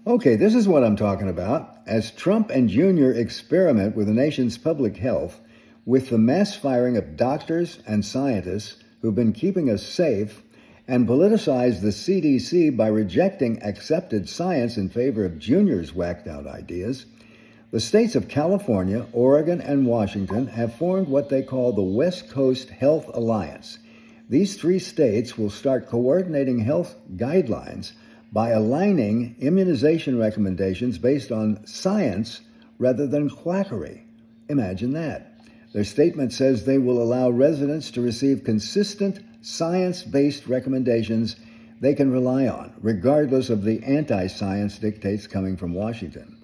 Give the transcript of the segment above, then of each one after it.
Okay, this is what I'm talking about. As Trump and Jr. experiment with the nation's public health, with the mass firing of doctors and scientists who've been keeping us safe, and politicize the CDC by rejecting accepted science in favor of Jr.'s whacked out ideas, the states of California, Oregon, and Washington have formed what they call the West Coast Health Alliance. These three states will start coordinating health guidelines by aligning immunization recommendations based on science rather than quackery. Imagine that. Their statement says they will allow residents to receive consistent science-based recommendations they can rely on, regardless of the anti-science dictates coming from Washington.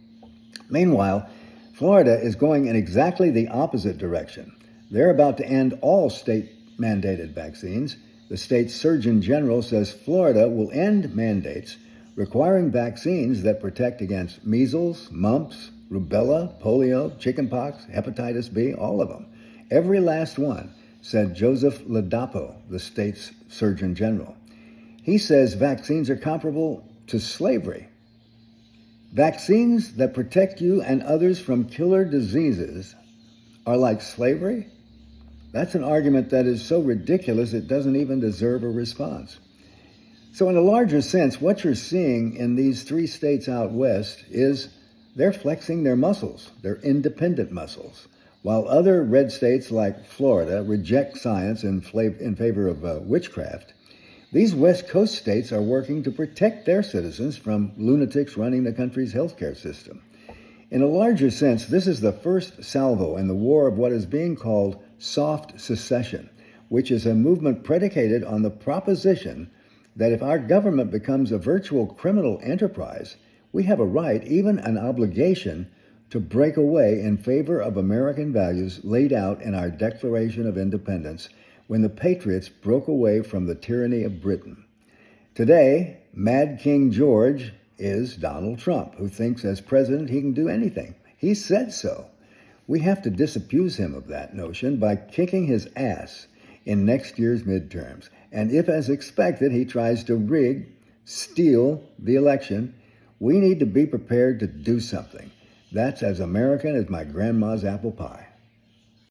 Meanwhile, Florida is going in exactly the opposite direction. They're about to end all state-mandated vaccines. The state's Surgeon General says Florida will end mandates requiring vaccines that protect against measles, mumps, rubella, polio, chickenpox, hepatitis B, all of them. Every last one, said Joseph Ladapo, the state's Surgeon General. He says vaccines are comparable to slavery. Vaccines that protect you and others from killer diseases are like slavery? That's an argument that is so ridiculous it doesn't even deserve a response. So in a larger sense, what you're seeing in these three states out west is they're flexing their muscles, their independent muscles. While other red states like Florida reject science in favor of witchcraft, these West Coast states are working to protect their citizens from lunatics running the country's healthcare system. In a larger sense, this is the first salvo in the war of what is being called soft secession, which is a movement predicated on the proposition that if our government becomes a virtual criminal enterprise, we have a right, even an obligation, to break away in favor of American values laid out in our Declaration of Independence when the Patriots broke away from the tyranny of Britain. Today, Mad King George is Donald Trump, who thinks as president he can do anything. He said so. We have to disabuse him of that notion by kicking his ass in next year's midterms. And if, as expected, he tries to steal the election, we need to be prepared to do something. That's as American as my grandma's apple pie.